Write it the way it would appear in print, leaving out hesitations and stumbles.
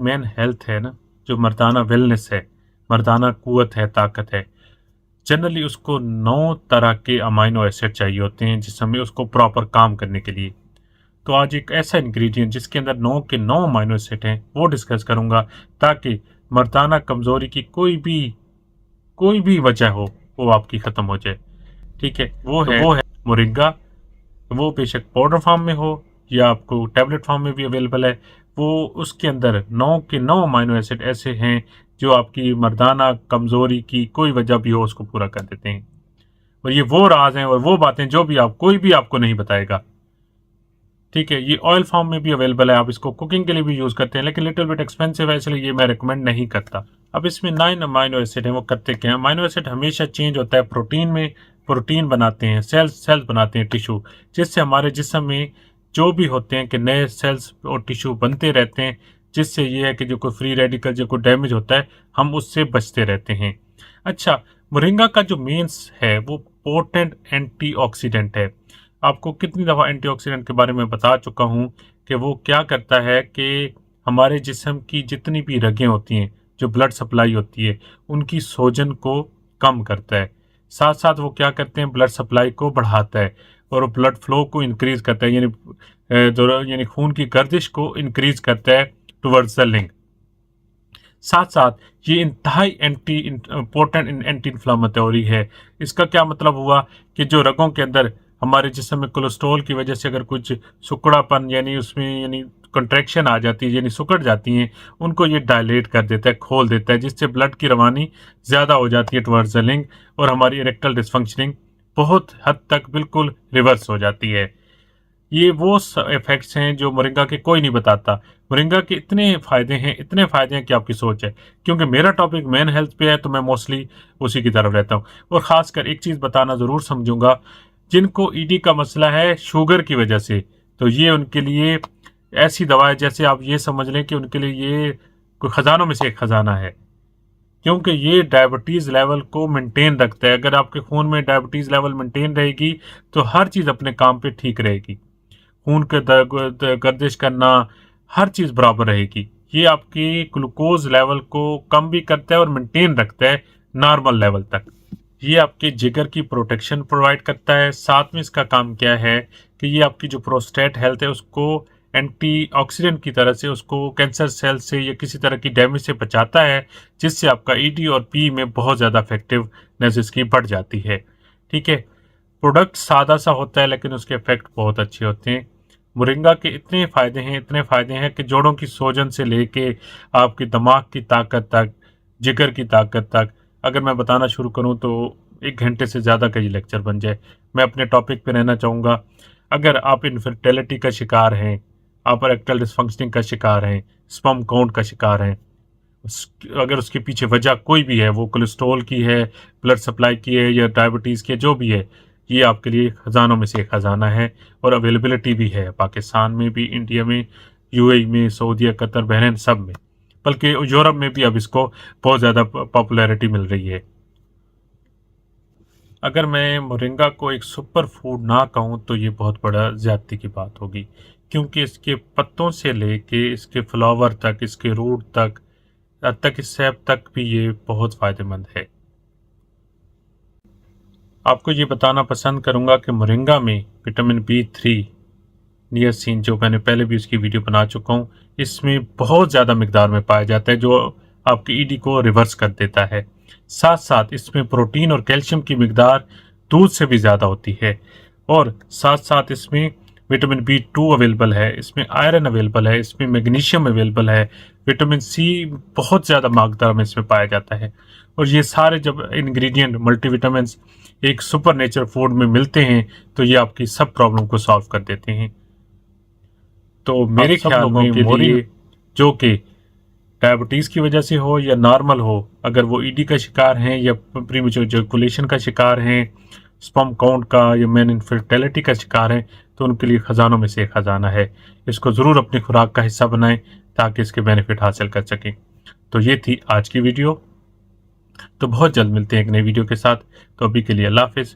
Main health है ना, जो मर्दाना वेलनेस है, मर्दाना कुव्वत है, ताकत है, जनरली उसको 9 तरह के अमाइनो एसिड चाहिए होते हैं जिसमें में उसको प्रॉपर काम करने के लिए। तो आज एक ऐसा इंग्रेडिएंट जिसके अंदर 9 के 9 अमाइनो एसिड हैं वो डिस्कस करूंगा, ताकि मर्दाना कमजोरी की कोई भी वजह हो वो आपकी खत्म हो जाए। ठीक है, वो है मोरिंगा। वो बेशक पाउडर फॉर्म में हो या आपको टैबलेट फॉर्म में भी अवेलेबल है। वो उसके अंदर 9 के 9 अमाइनो एसिड ऐसे हैं जो आपकी मर्दाना कमजोरी की कोई वजह भी हो उसको पूरा कर देते हैं। और ये वो राज हैं और वो बातें जो भी कोई भी आपको नहीं बताएगा। ठीक है, ये ऑयल फॉर्म में भी अवेलेबल है, आप इसको कुकिंग के लिए भी यूज करते हैं, लेकिन लिटिल बिट एक्सपेंसिव है इसलिए ये मैं रिकमेंड नहीं करता। अब इसमें 9 अमाइनो एसिड है, वो करते क्या है। अमाइनो एसिड हमेशा चेंज होता है प्रोटीन में, प्रोटीन बनाते हैं, सेल्स बनाते हैं, टिश्यू, जिससे हमारे जिस्म में जो भी होते हैं कि नए सेल्स और टिश्यू बनते रहते हैं, जिससे ये है कि जो कोई फ्री रेडिकल जो कोई डैमेज होता है हम उससे बचते रहते हैं। अच्छा, मोरिंगा का जो मेन्स है वो पोटेंट एंटीऑक्सीडेंट है। आपको कितनी दफ़ा एंटीऑक्सीडेंट के बारे में बता चुका हूँ कि वो क्या करता है कि हमारे जिस्म की जितनी भी रगें होती हैं, जो ब्लड सप्लाई होती है, उनकी सोजन को कम करता है। साथ साथ वो क्या करते हैं, ब्लड सप्लाई को बढ़ाता है और ब्लड फ्लो को इंक्रीज करता है, यानी खून की गर्दिश को इंक्रीज करता है टुवर्ड्स द लिंग। साथ साथ ये इंतहाई एंटी इम्पोर्टेंट एंटी इन्फ्लामेटरी है। इसका क्या मतलब हुआ कि जो रगों के अंदर हमारे जिस्म में कोलेस्ट्रॉल की वजह से अगर कुछ सुकड़ापन यानी उसमें यानी कंट्रैक्शन आ जाती है, यानी सुकड़ जाती हैं, उनको ये डायलेट कर देता है, खोल देता है, जिससे ब्लड की रवानी ज़्यादा हो जाती है टुवर्ड्स द लिंग और हमारी इरेक्टल डिसफंक्शनिंग बहुत हद तक बिल्कुल रिवर्स हो जाती है। ये वो इफेक्ट्स हैं जो मोरिंगा के कोई नहीं बताता। मोरिंगा के इतने फायदे हैं कि आपकी सोच है। क्योंकि मेरा टॉपिक मेन हेल्थ पे है तो मैं मोस्टली उसी की तरफ रहता हूँ। और ख़ासकर एक चीज़ बताना ज़रूर समझूंगा, जिनको ईडी का मसला है शुगर की वजह से, तो ये उनके लिए ऐसी दवा है जैसे आप ये समझ लें कि उनके लिए ये कोई ख़जानों में से एक ख़जाना है। क्योंकि ये डायबिटीज़ लेवल को मेंटेन रखता है। अगर आपके खून में डायबिटीज़ लेवल मेंटेन रहेगी तो हर चीज़ अपने काम पे ठीक रहेगी। खून के गर्दिश करना, हर चीज़ बराबर रहेगी। ये आपकी ग्लूकोज लेवल को कम भी करता है और मेंटेन रखता है नॉर्मल लेवल तक। ये आपके जिगर की प्रोटेक्शन प्रोवाइड करता है। साथ में इसका काम क्या है कि ये आपकी जो प्रोस्टेट हेल्थ है उसको एंटीऑक्सीडेंट की तरह से उसको कैंसर सेल से या किसी तरह की डैमेज से बचाता है, जिससे आपका ईडी और पी में बहुत ज़्यादा इफेक्टिवनेस इसकी बढ़ जाती है। ठीक है, प्रोडक्ट सादा सा होता है लेकिन उसके इफेक्ट बहुत अच्छे होते हैं। मोरिंगा के इतने फ़ायदे हैं कि जोड़ों की सोजन से लेके आपके दिमाग की ताकत तक, जिगर की ताकत तक, अगर मैं बताना शुरू करूं तो 1 घंटे से ज़्यादा का ये लेक्चर बन जाए। मैं अपने टॉपिक पे रहना चाहूँगा। अगर आप इनफर्टिलिटी का शिकार हैं, आप इरेक्टल डिसफंक्शनिंग का शिकार हैं, स्पर्म काउंट का शिकार हैं, अगर उसके पीछे वजह कोई भी है, वो कोलेस्ट्रॉल की है, ब्लड सप्लाई की है या डायबिटीज़ की है, जो भी है, ये आपके लिए ख़जानों में से एक ख़जाना है। और अवेलेबिलिटी भी है पाकिस्तान में भी, इंडिया में, यूएई में, सऊदीया, कतर, बहरीन, सब में, बल्कि यूरोप में भी अब इसको बहुत ज़्यादा पॉपुलैरिटी मिल रही है। अगर मैं मोरिंगा को एक सुपर फूड ना कहूँ तो ये बहुत बड़ा ज़्यादती की बात होगी, क्योंकि इसके पत्तों से लेके इसके फ्लावर तक, इसके रूट तक, तक इस सैप तक भी ये बहुत फ़ायदेमंद है। आपको ये बताना पसंद करूंगा कि मोरिंगा में विटामिन B3, नियासिन, जो मैंने पहले भी उसकी वीडियो बना चुका हूँ, इसमें बहुत ज़्यादा मिकदार में पाया जाता है, जो आपकी ईडी को रिवर्स कर देता है। साथ साथ इसमें प्रोटीन और कैल्शियम की मिकदार दूध से भी ज़्यादा होती है। और साथ साथ इसमें विटामिन B2 अवेलेबल है, इसमें आयरन अवेलेबल है, इसमें मैग्नीशियम अवेलेबल है, विटामिन C बहुत ज़्यादा मात्रा में इसमें पाया जाता है। और ये सारे जब इंग्रेडिएंट मल्टीविटामिन एक सुपर नेचर फूड में मिलते हैं तो ये आपकी सब प्रॉब्लम को सॉल्व कर देते हैं। तो मेरे ख्याल में के लिए, जो कि डायबिटीज़ की वजह से हो या नॉर्मल हो, अगर वो ईडी का शिकार हैं या प्रीमेच्योर एजाकुलेशन का शिकार हैं, स्पर्म काउंट का या मेन इनफर्टिलिटी का शिकार हैं, तो उनके लिए ख़जानों में से एक ख़जाना है। इसको ज़रूर अपनी खुराक का हिस्सा बनाएं ताकि इसके बेनिफिट हासिल कर सकें। तो ये थी आज की वीडियो। तो बहुत जल्द मिलते हैं एक नई वीडियो के साथ। तो अभी के लिए अल्लाह हाफिज़।